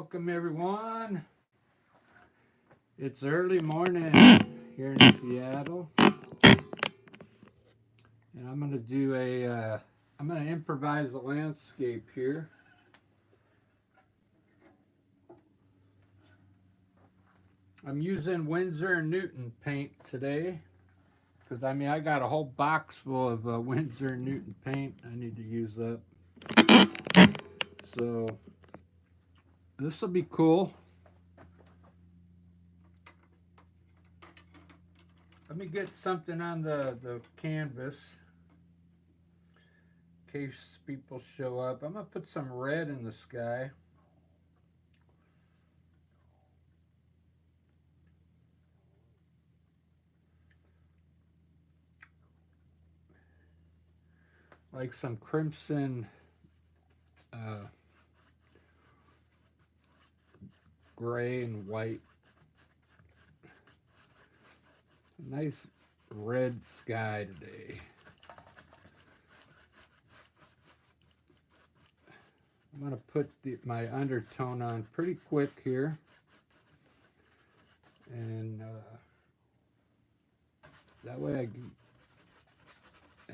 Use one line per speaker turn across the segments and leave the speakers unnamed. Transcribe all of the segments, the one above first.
welcome everyone. It's early morning here in Seattle, and I'm gonna do I'm gonna improvise a landscape here. I'm using Winsor and Newton paint today because I got a whole box full of Winsor and Newton paint I need to use up. So this will be cool. Let me get something on the canvas in case people show up. I'm going to put some red in the sky. Like some crimson gray and white. Nice red sky today. I'm going to put my undertone on pretty quick here. And that way I can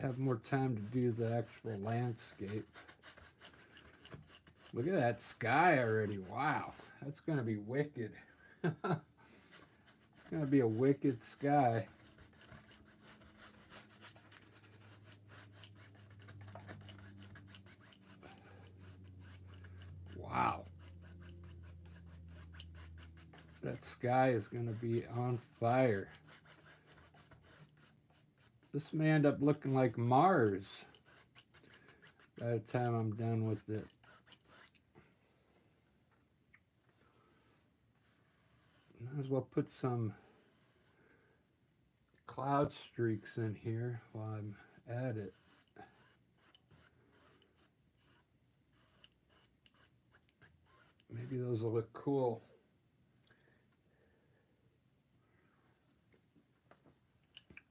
have more time to do the actual landscape. Look at that sky already. Wow, that's going to be wicked. It's going to be a wicked sky. Wow. That sky is going to be on fire. This may end up looking like Mars by the time I'm done with it. Might as well put some cloud streaks in here while I'm at it. Maybe those will look cool.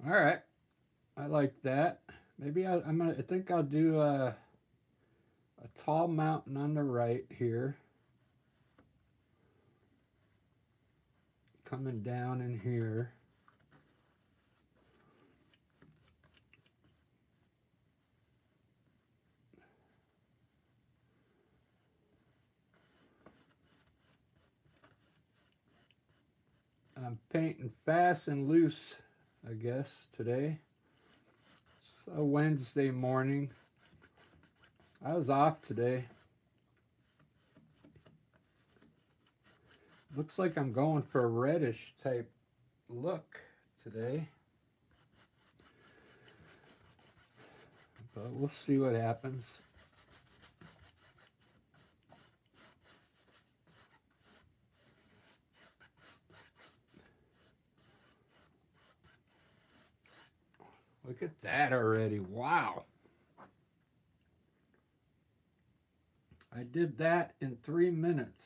All right, I like that. Maybe I think I'll do a tall mountain on the right here, coming down in here. I'm painting fast and loose, I guess, today. It's a Wednesday morning. I was off today. Looks like I'm going for a reddish type look today. But we'll see what happens. Look at that already. Wow. I did that in 3 minutes.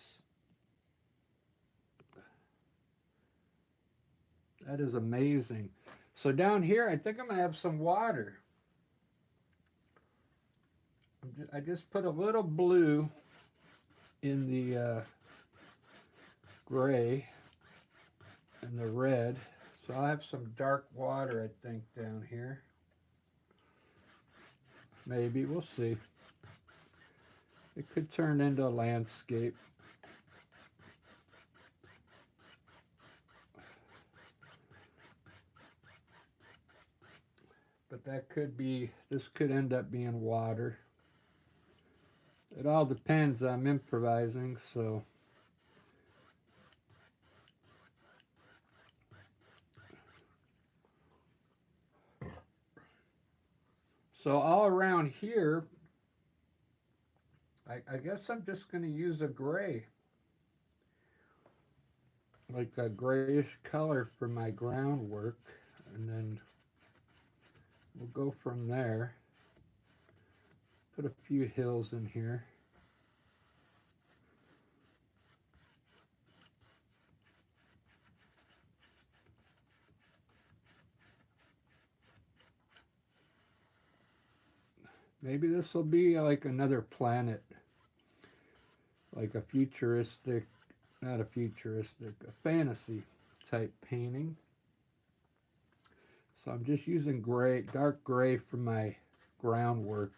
That is amazing. So down here, I think I'm going to have some water. I just put a little blue in the gray and the red. So I'll have some dark water, I think, down here. Maybe, we'll see. It could turn into a landscape. But this could end up being water. It all depends. I'm improvising, so. So all around here, I guess I'm just going to use a gray. Like a grayish color for my groundwork. And then we'll go from there. Put a few hills in here. Maybe this will be like another planet. like a futuristic, not a futuristic, a fantasy type painting. So I'm just using gray, dark gray for my groundwork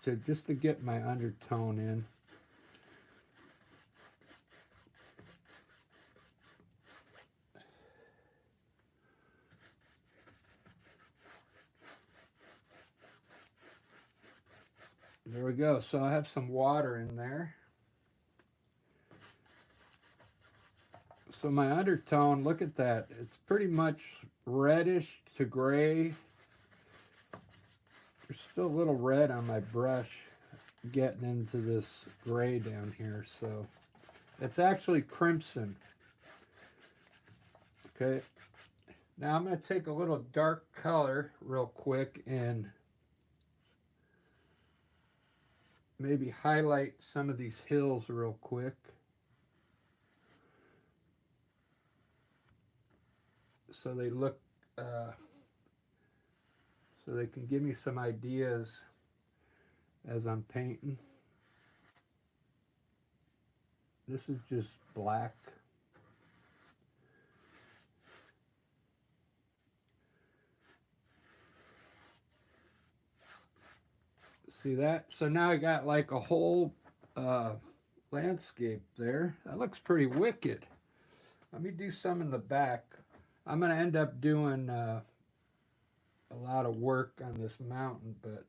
to just to get my undertone in. There we go. So I have some water in there. So my undertone, look at that. It's pretty much reddish to gray. There's still a little red on my brush getting into this gray down here. So it's actually crimson. Okay. Now I'm going to take a little dark color real quick and maybe highlight some of these hills real quick. So they look, so they can give me some ideas as I'm painting. This is just black. See that? So now I got like a whole landscape there. That looks pretty wicked. Let me do some in the back. I'm going to end up doing a lot of work on this mountain, but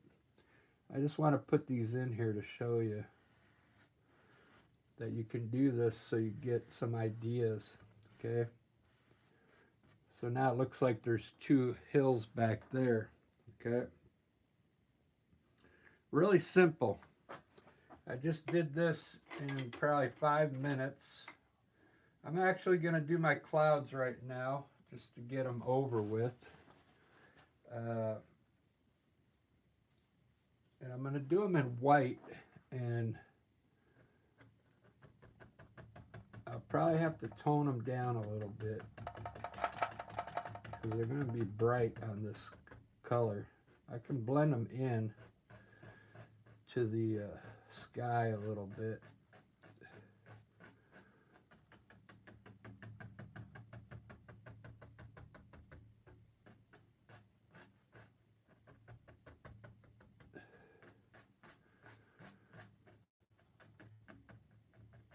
I just want to put these in here to show you that you can do this so you get some ideas. Okay. So now it looks like there's two hills back there. Okay. Really simple. I just did this in probably 5 minutes. I'm actually going to do my clouds right now just to get them over with. And I'm going to do them in white, and I'll probably have to tone them down a little bit because they're going to be bright on this color. I can blend them in to the sky a little bit.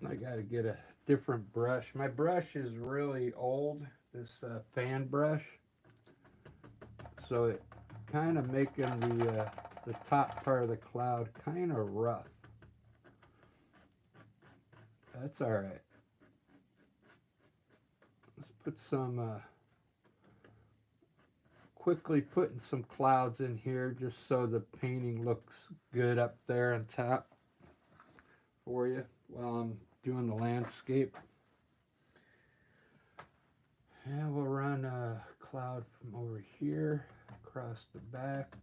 I got to get a different brush. My brush is really old, this fan brush, so it kind of making the top part of the cloud kind of rough. That's all right. Let's put some quickly putting some clouds in here just so the painting looks good up there on top for you while I'm doing the landscape. And we'll run a cloud from over here across the back.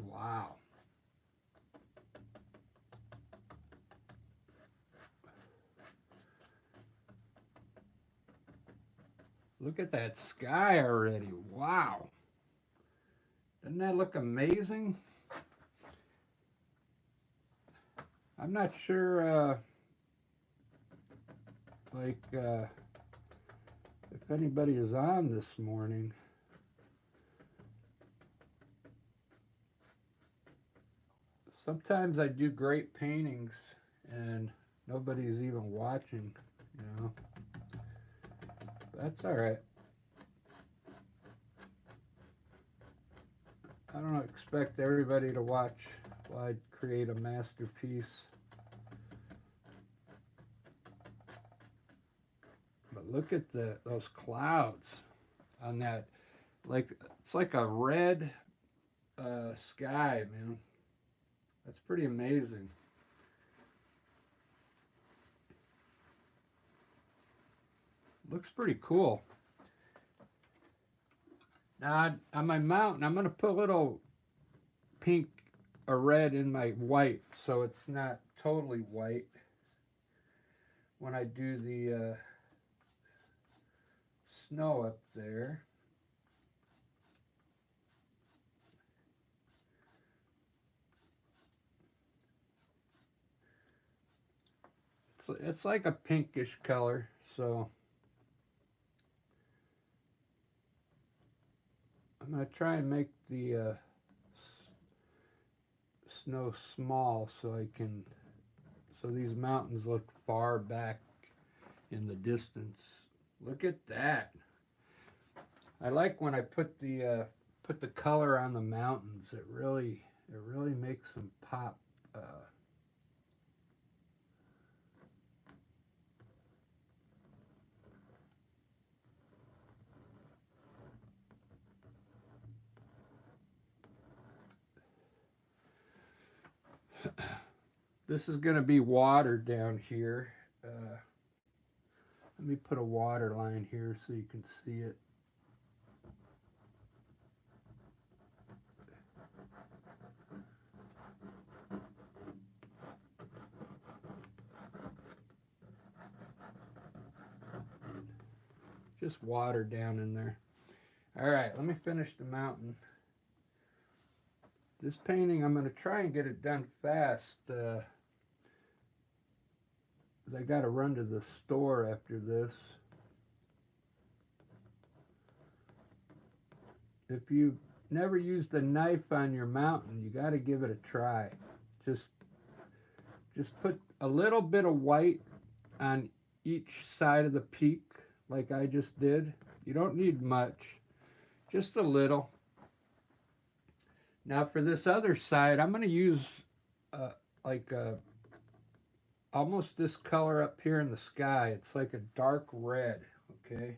Wow. Look at that sky already. Wow. Doesn't that look amazing? I'm not sure if anybody is on this morning. Sometimes I do great paintings and nobody's even watching, you know. That's all right. I don't expect everybody to watch while I create a masterpiece. But look at those clouds on that. Like, it's like a red sky, man. That's pretty amazing. Looks pretty cool. Now on my mountain, I'm going to put a little pink or red in my white so it's not totally white. when I do the snow up there. It's like a pinkish color, so I'm going to try and make the snow small so these mountains look far back in the distance. Look at that. I like when I put the color on the mountains. It really makes them pop. This is going to be water down here. Let me put a water line here so you can see it. Just water down in there. All right, let me finish the mountain. This painting, I'm going to try and get it done fast. Because I got to run to the store after this. If you never used a knife on your mountain, you got to give it a try. Just put a little bit of white on each side of the peak, like I just did. You don't need much, just a little. Now for this other side, I'm going to use like almost this color up here in the sky. It's like a dark red, okay?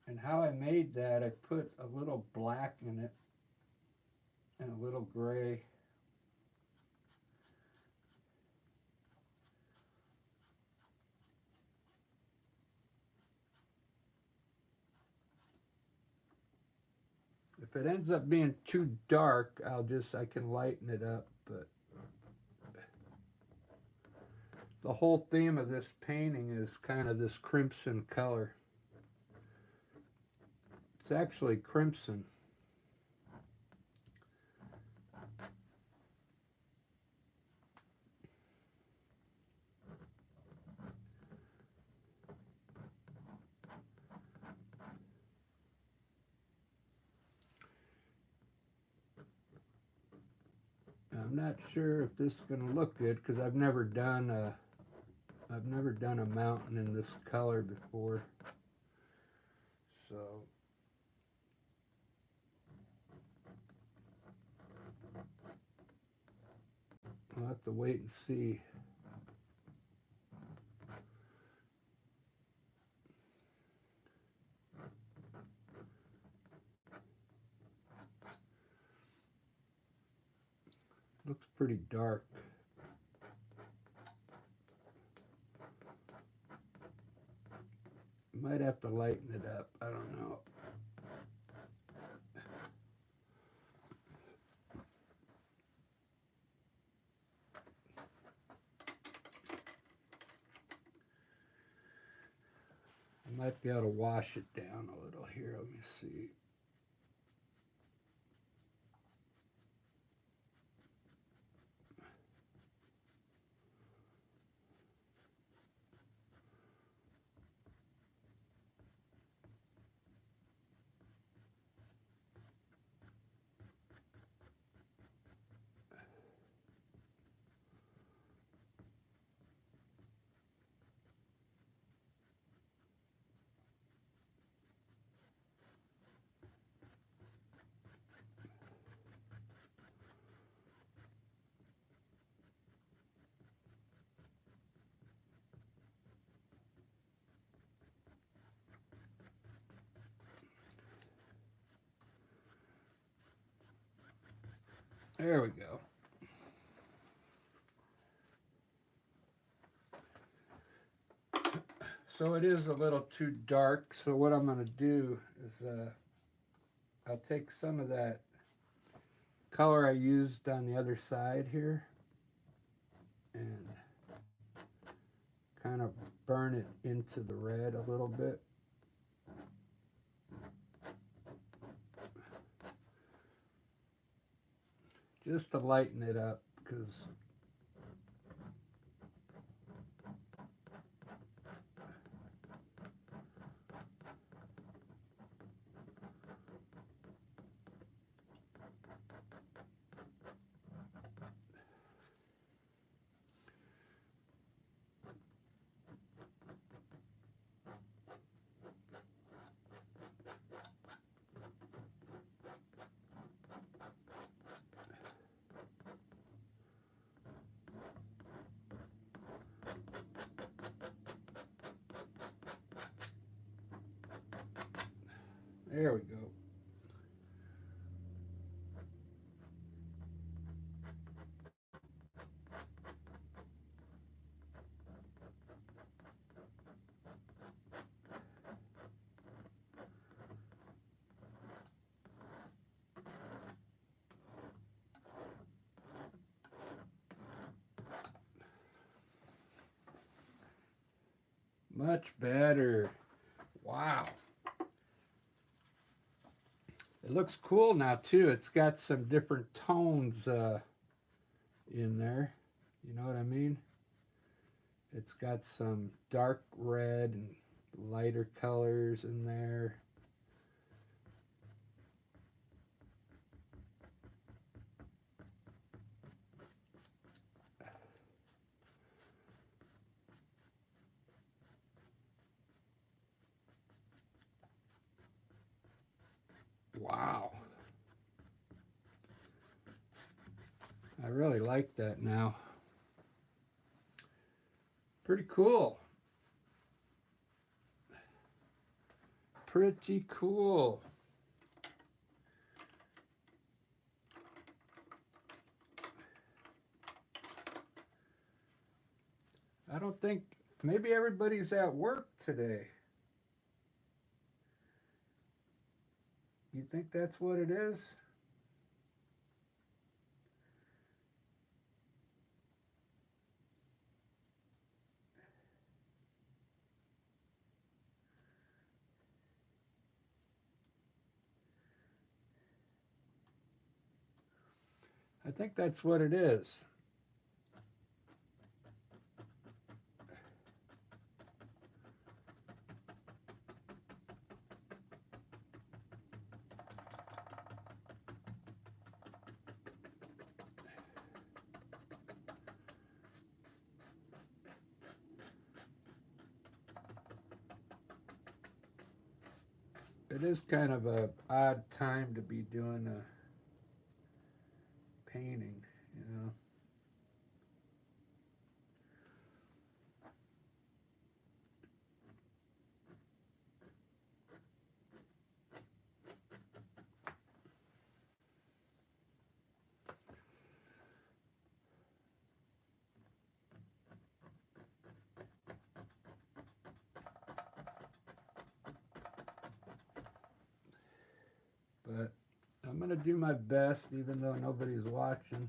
And how I made that, I put a little black in it and a little gray. If it ends up being too dark, I can lighten it up, but the whole theme of this painting is kind of this crimson color. It's actually crimson. I'm not sure if this is going to look good because I've never done a mountain in this color before. So I'll have to wait and see. Looks pretty dark. Might have to lighten it up. I don't know. I might be able to wash it down a little here. Let me see. There we go. So it is a little too dark. So what I'm going to do is I'll take some of that color I used on the other side here and kind of burn it into the red a little bit. Just to lighten it up, because there we go. Much better. Wow. It looks cool now too. It's got some different tones in there. You know what I mean? It's got some dark red and lighter colors in there. Wow. I really like that now. Pretty cool. Pretty cool. I don't think, maybe everybody's at work today. You think that's what it is? I think that's what it is. It is kind of a odd time to be doing a painting, you know. But I'm going to do my best even though nobody's watching.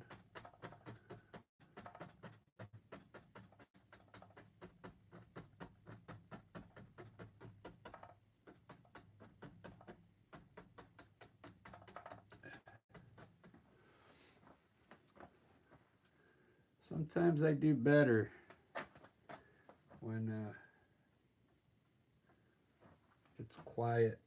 Sometimes I do better when it's quiet.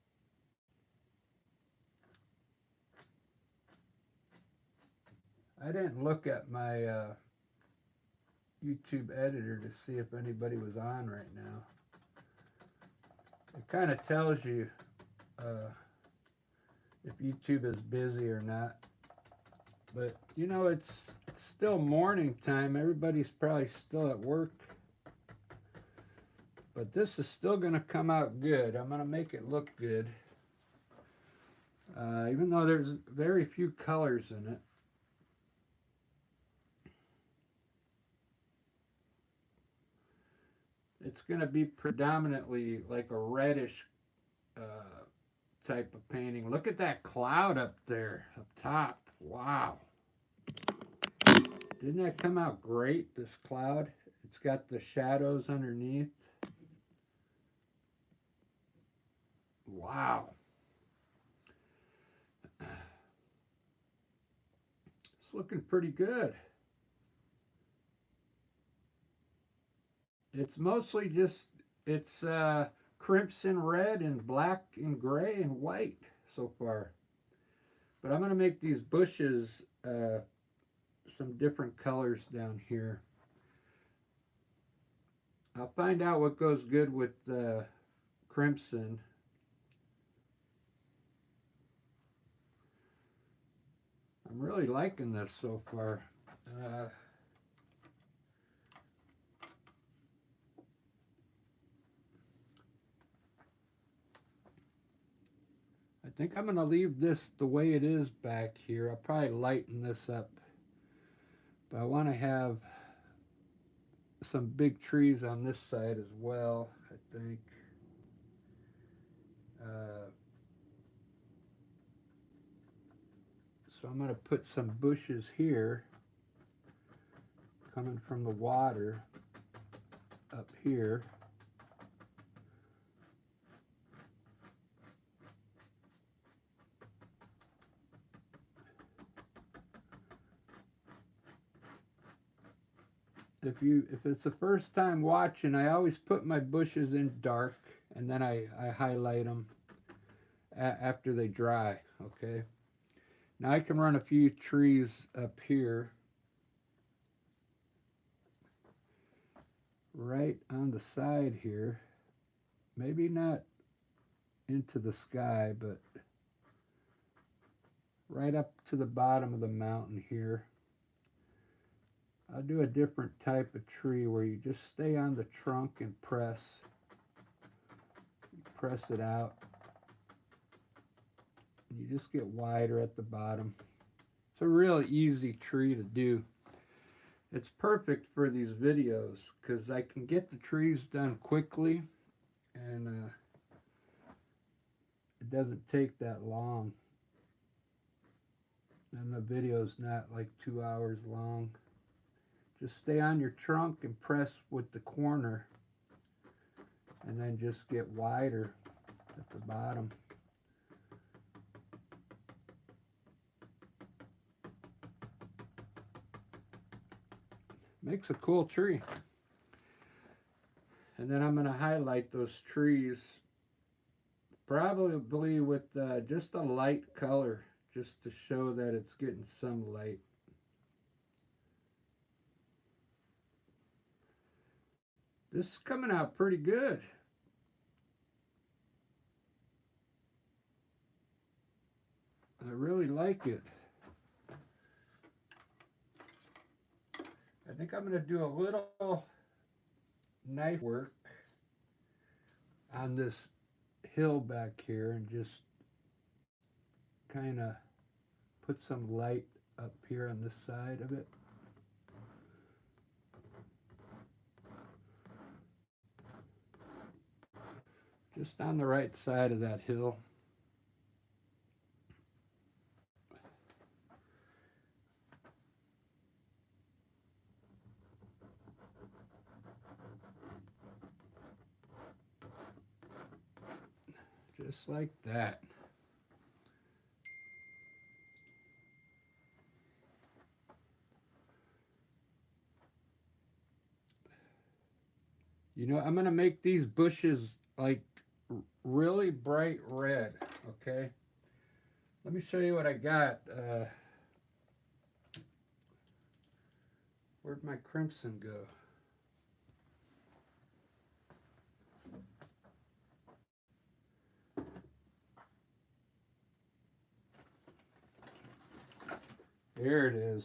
I didn't look at my YouTube editor to see if anybody was on right now. It kind of tells you if YouTube is busy or not. But you know, it's still morning time. Everybody's probably still at work. But this is still going to come out good. I'm going to make it look good. Even though there's very few colors in it. It's going to be predominantly like a reddish type of painting. Look at that cloud up there, up top. Wow. Didn't that come out great, this cloud? It's got the shadows underneath. Wow. It's looking pretty good. It's mostly just, it's crimson red and black and gray and white so far. But I'm going to make these bushes some different colors down here. I'll find out what goes good with crimson. I'm really liking this so far. I think I'm going to leave this the way it is back here. I'll probably lighten this up. But I want to have some big trees on this side as well, I think. So I'm going to put some bushes here coming from the water up here. If it's the first time watching, I always put my bushes in dark and then I highlight them after they dry. Okay. Now I can run a few trees up here, right on the side here. Maybe not into the sky, but right up to the bottom of the mountain here. I'll do a different type of tree where you just stay on the trunk and press it out. You just get wider at the bottom. It's a real easy tree to do. It's perfect for these videos because I can get the trees done quickly and it doesn't take that long. And the video's not like 2 hours long. Just stay on your trunk and press with the corner and then just get wider at the bottom. Makes a cool tree. And then I'm going to highlight those trees probably with just a light color just to show that it's getting some light. This is coming out pretty good. I really like it. I think I'm going to do a little knife work on this hill back here and just kind of put some light up here on this side of it. Just on the right side of that hill. Just like that. You know, I'm going to make these bushes like really bright red, okay? Let me show you what I got. Where'd my crimson go? Here it is.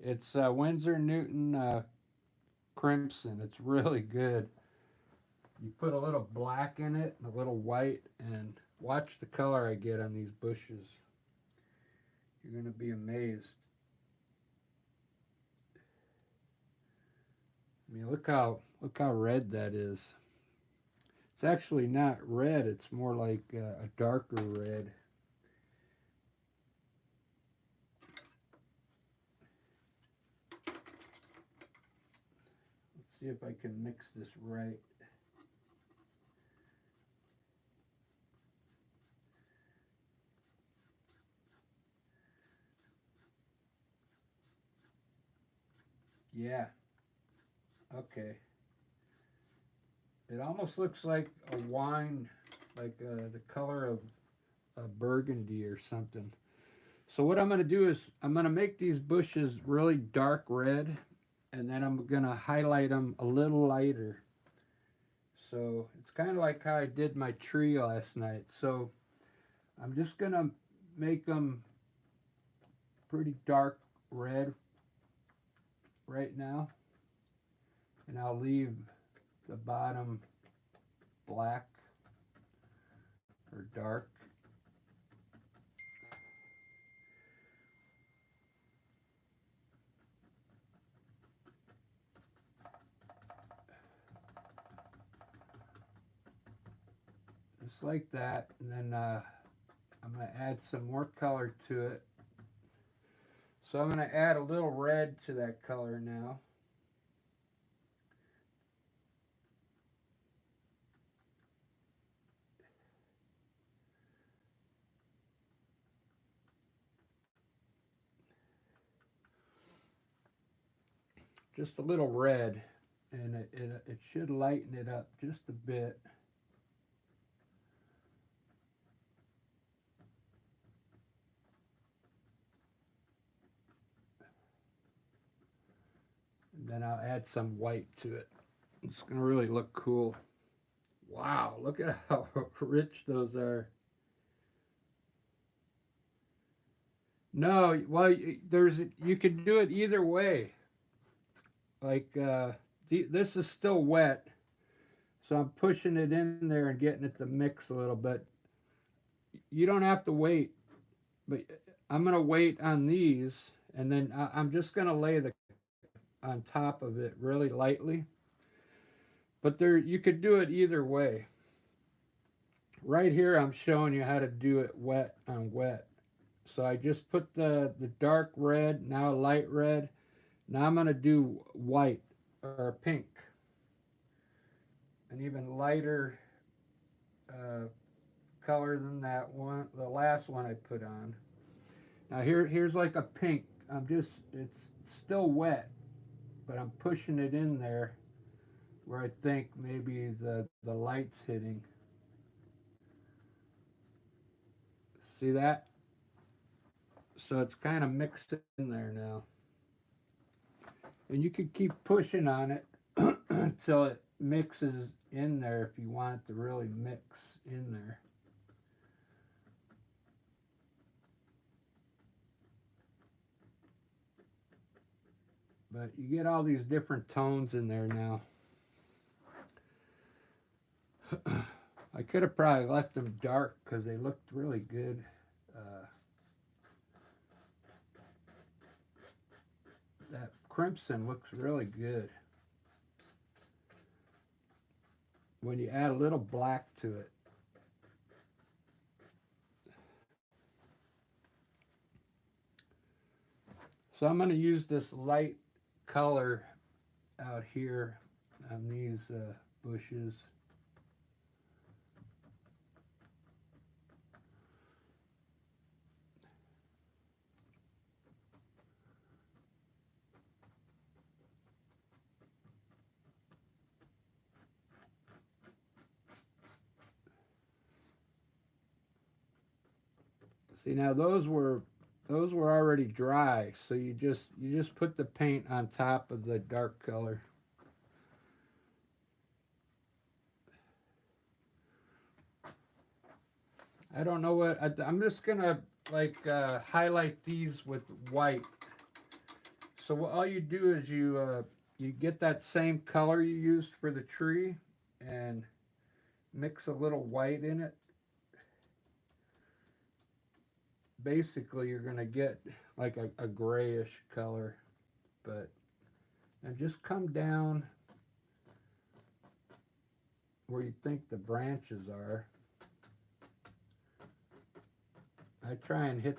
It's Winsor Newton crimson. It's really good. You put a little black in it and a little white, and watch the color I get on these bushes. You're going to be amazed. I mean, look how red that is. It's actually not red. It's more like a darker red. See if I can mix this right. Yeah, okay. It almost looks like a wine, like the color of a burgundy or something. So what I'm going to do is I'm going to make these bushes really dark red, and then I'm going to highlight them a little lighter. So it's kind of like how I did my tree last night. So I'm just going to make them pretty dark red right now, and I'll leave the bottom black or dark. Just like that, and then I'm going to add some more color to it. So I'm going to add a little red to that color now. Just a little red, and it should lighten it up just a bit. And then I'll add some white to it. It's going to really look cool. Wow, look at how rich those are. No, well, there's you can do it either way. Like this is still wet, so I'm pushing it in there and getting it to mix a little bit. You don't have to wait, but I'm gonna wait on these, and then I'm just gonna lay the on top of it really lightly. But there, you could do it either way. Right here, I'm showing you how to do it wet on wet. So I just put the dark red, now light red. Now I'm gonna do white or pink, an even lighter uh, color than that one, the last one I put on. Now here's like a pink. It's still wet, but I'm pushing it in there where I think maybe the light's hitting. See that? So it's kind of mixed in there now. And you can keep pushing on it until it mixes in there if you want it to really mix in there. But you get all these different tones in there now. I could have probably left them dark because they looked really good. That crimson looks really good when you add a little black to it. So I'm going to use this light color out here on these bushes. See, now those were already dry, so you just put the paint on top of the dark color. I don't know what I'm just gonna like highlight these with white. So all you do is you get that same color you used for the tree and mix a little white in it. Basically, you're gonna get like a grayish color, but and just come down where you think the branches are. I try and hit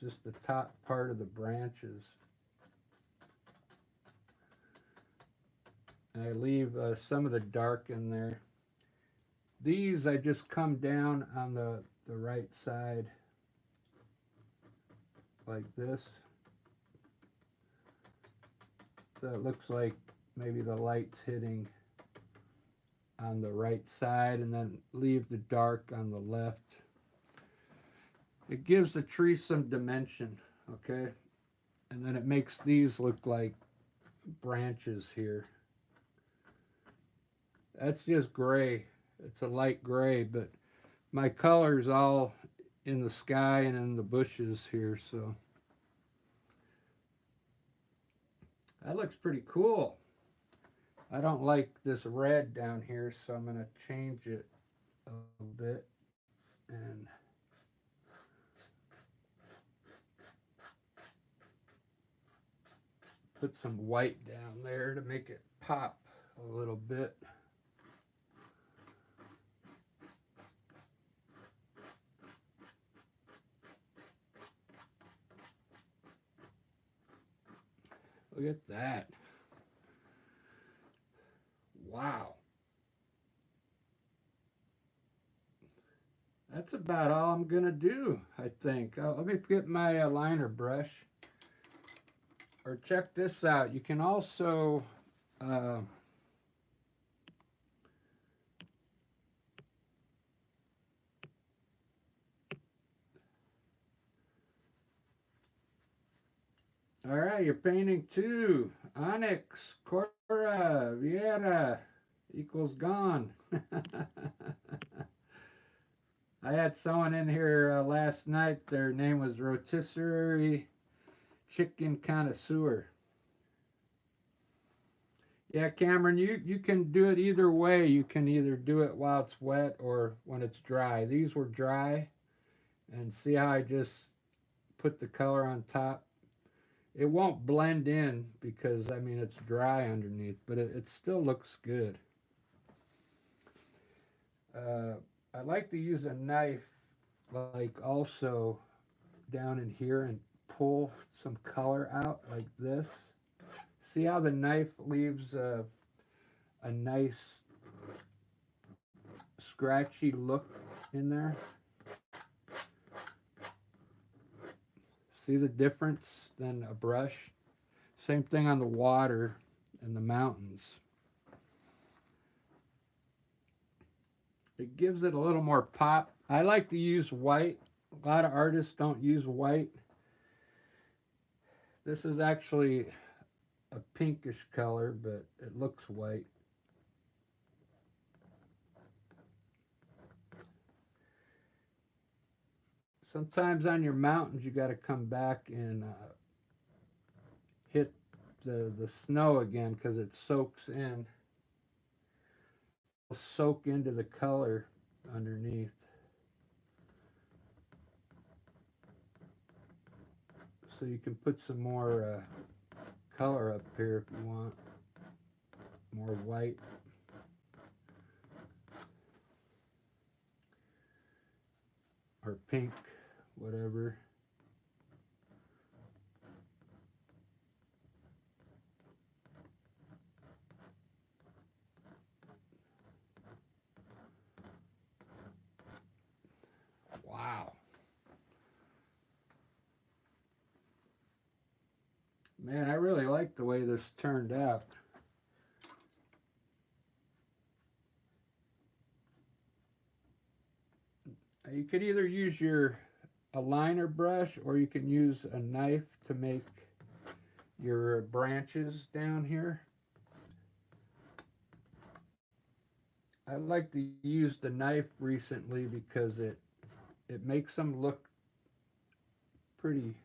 just the top part of the branches. I leave some of the dark in there. These I just come down on the right side like this. So it looks like maybe the light's hitting on the right side, and then leave the dark on the left. It gives the tree some dimension, okay? And then it makes these look like branches here. That's just gray. It's a light gray, but my color's all in the sky and in the bushes here, so that looks pretty cool. I don't like this red down here, so I'm going to change it a little bit and put some white down there to make it pop a little bit. Look at that. Wow. That's about all I'm going to do, I think. Let me get my liner brush. Or check this out. You can also all right, you're painting two. Onyx, Cora, Viera equals gone. I had someone in here last night. Their name was Rotisserie Chicken Connoisseur. Yeah, Cameron, you can do it either way. You can either do it while it's wet or when it's dry. These were dry, and see how I just put the color on top? It won't blend in because, I mean, it's dry underneath, but it still looks good. I like to use a knife, like also down in here, and pull some color out like this. See how the knife leaves a nice scratchy look in there? See the difference than a brush? Same thing on the water and the mountains. It gives it a little more pop. I like to use white. A lot of artists don't use white. This is actually a pinkish color, but it looks white. Sometimes on your mountains you got to come back and hit the snow again because it soaks in. It'll soak into the color underneath. So you can put some more color up here if you want. More white. Or pink, whatever. Wow. Man, I really like the way this turned out. You could either use a liner brush, or you can use a knife to make your branches down here. I like to use the knife recently because it makes them look pretty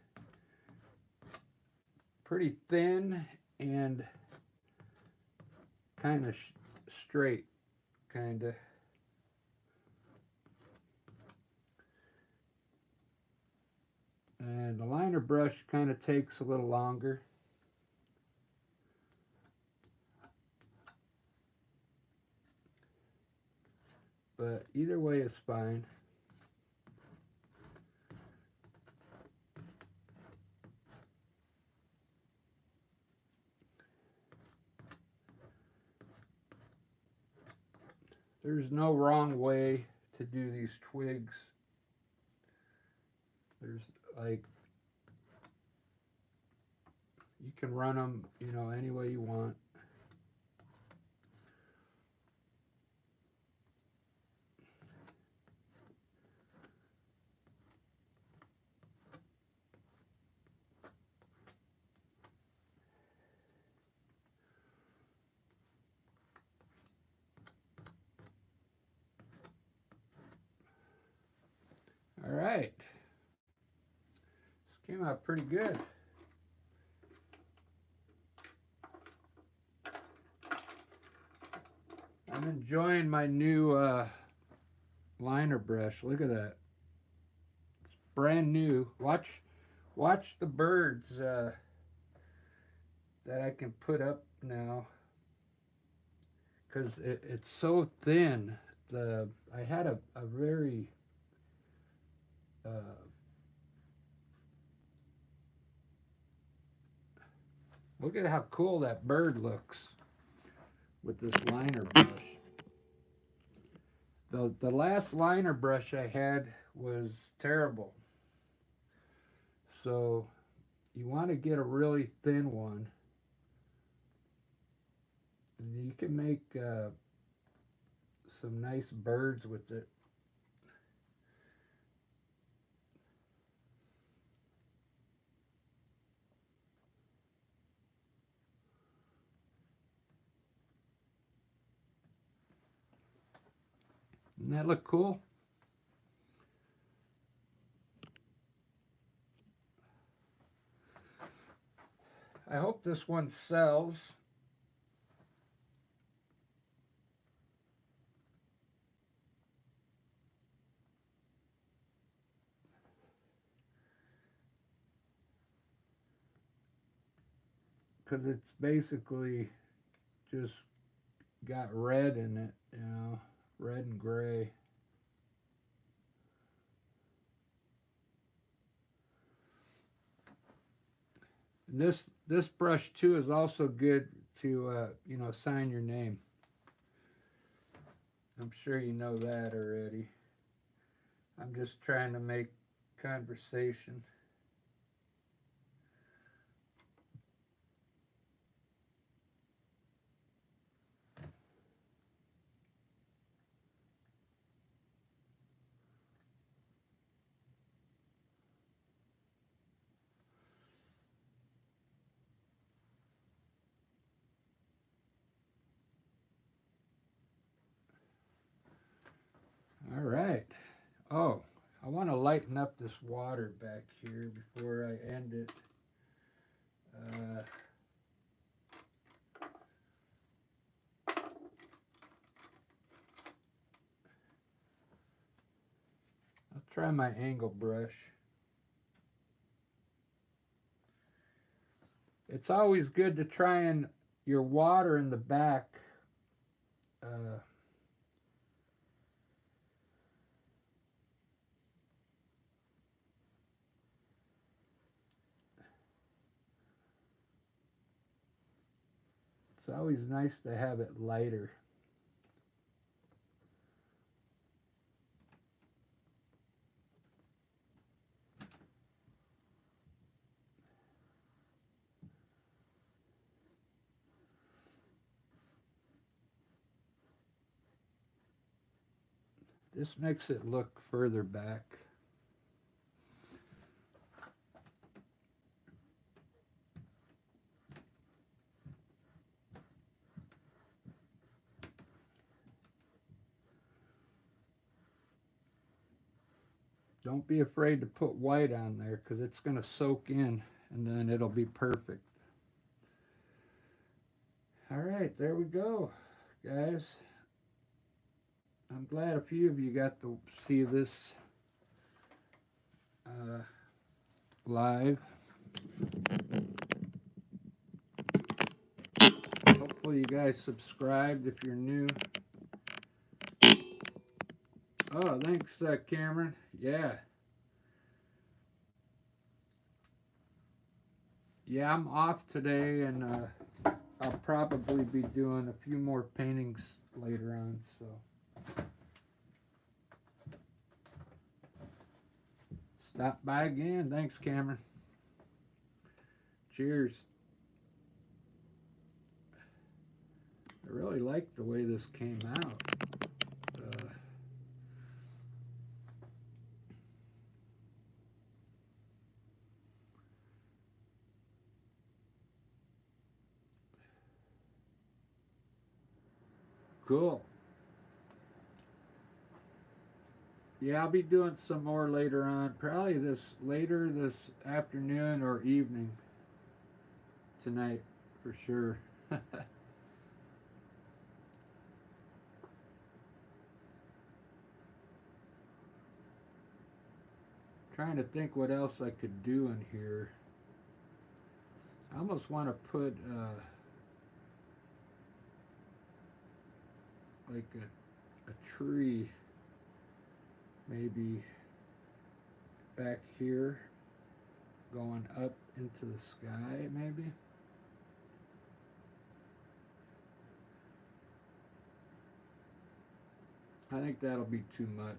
thin and kind of straight, kind of. And the liner brush kind of takes a little longer. But either way is fine. There's no wrong way to do these twigs. There's like, you can run them, you know, any way you want. All right. This came out pretty good. I'm enjoying my new liner brush. Look at that. It's brand new. Watch the birds that I can put up now, because it's so thin. I had a very look at how cool that bird looks with this liner brush. The last liner brush I had was terrible. So you want to get a really thin one. And you can make some nice birds with it. Doesn't that look cool? I hope this one sells. Because it's basically just got red in it, you know, red and gray. And this brush too is also good to you know, sign your name. I'm sure you know that already. I'm just trying to make conversation. All right. Oh, I want to lighten up this water back here before I end it. I'll try my angle brush. It's always good to try and your water in the back it's always nice to have it lighter. This makes it look further back. Don't be afraid to put white on there, because it's going to soak in and then it'll be perfect. All right, there we go, guys. I'm glad a few of you got to see this live. Hopefully you guys subscribed if you're new. Oh, thanks, Cameron. Yeah. Yeah, I'm off today, and I'll probably be doing a few more paintings later on, so. Stop by again. Thanks, Cameron. Cheers. I really like the way this came out. Cool. Yeah, I'll be doing some more later on. Probably later this afternoon or evening tonight for sure. Trying to think what else I could do in here. I almost want to put like a tree maybe back here going up into the sky maybe. I think that'll be too much.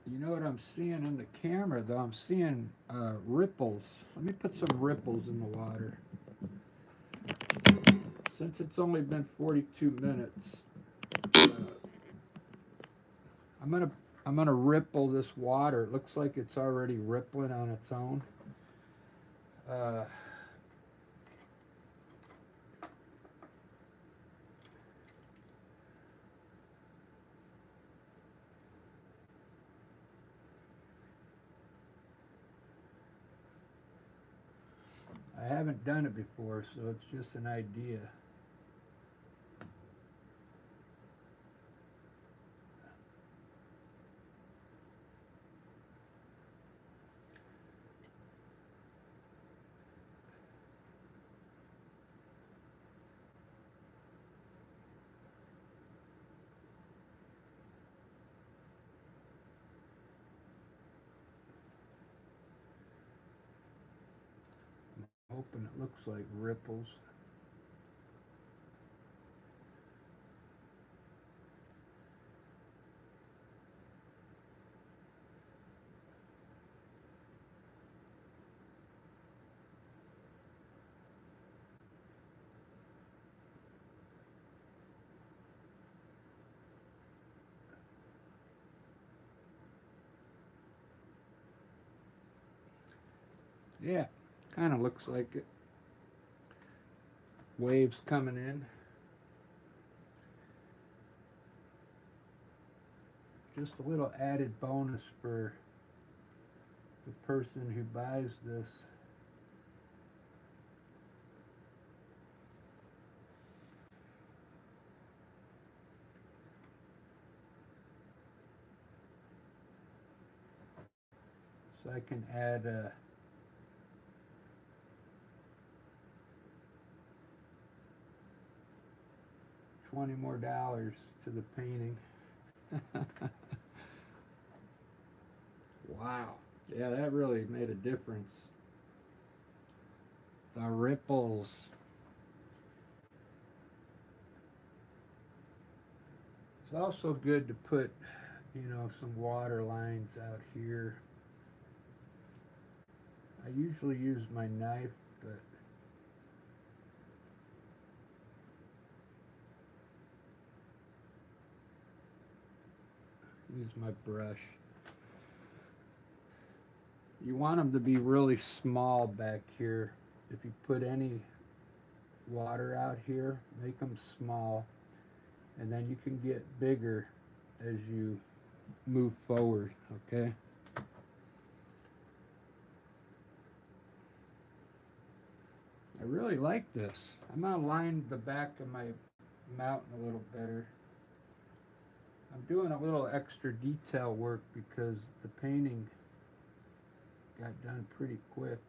You know what I'm seeing in the camera though? I'm seeing ripples. Let me put some ripples in the water. Since it's only been 42 minutes, I'm gonna ripple this water. It looks like it's already rippling on its own. I haven't done it before, so it's just an idea. I'm hoping it looks like ripples. Yeah, kind of looks like it. Waves coming in. Just a little added bonus for the person who buys this. So I can add $20 more to the painting. Wow. Yeah, that really made a difference. The ripples. It's also good to put, some water lines out here. I usually use my knife, but use my brush. You want them to be really small back here. If you put any water out here, make them small, and then you can get bigger as you move forward, okay? I really like this. I'm going to line the back of my mountain a little better. I'm doing a little extra detail work because the painting got done pretty quick.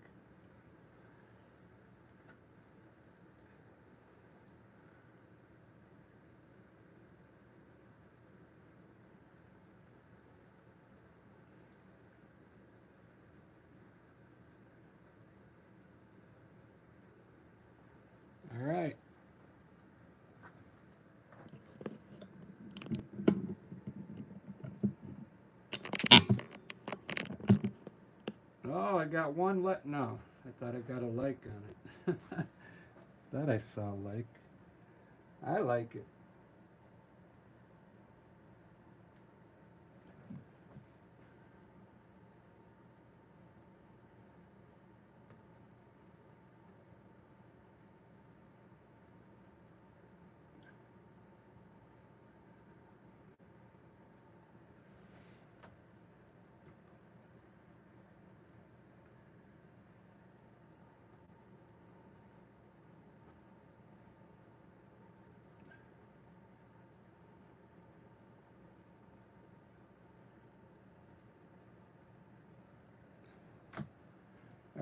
I got one left. No, I thought I got a like on it. Thought I saw a like. I like it.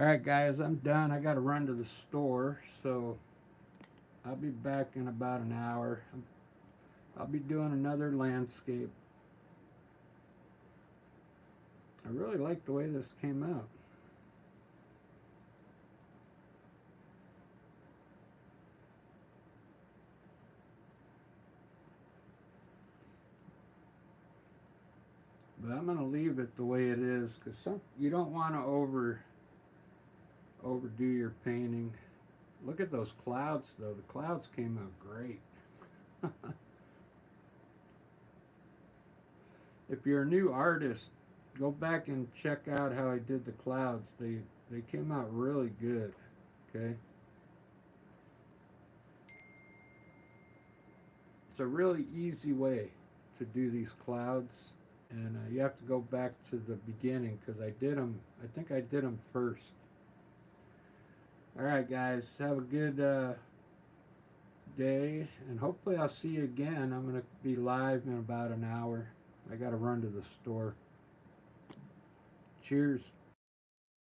All right, guys, I'm done. I got to run to the store, so I'll be back in about an hour. I'll be doing another landscape. I really like the way this came out. But I'm going to leave it the way it is because you don't want to overdo your painting. Look at those clouds, though. The clouds came out great. If you're a new artist, go back and check out how I did the clouds. They came out really good. Okay. It's a really easy way to do these clouds, and you have to go back to the beginning because I did them. I think I did them first. All right, guys, have a good day, and hopefully I'll see you again. I'm going to be live in about an hour. I got to run to the store. Cheers.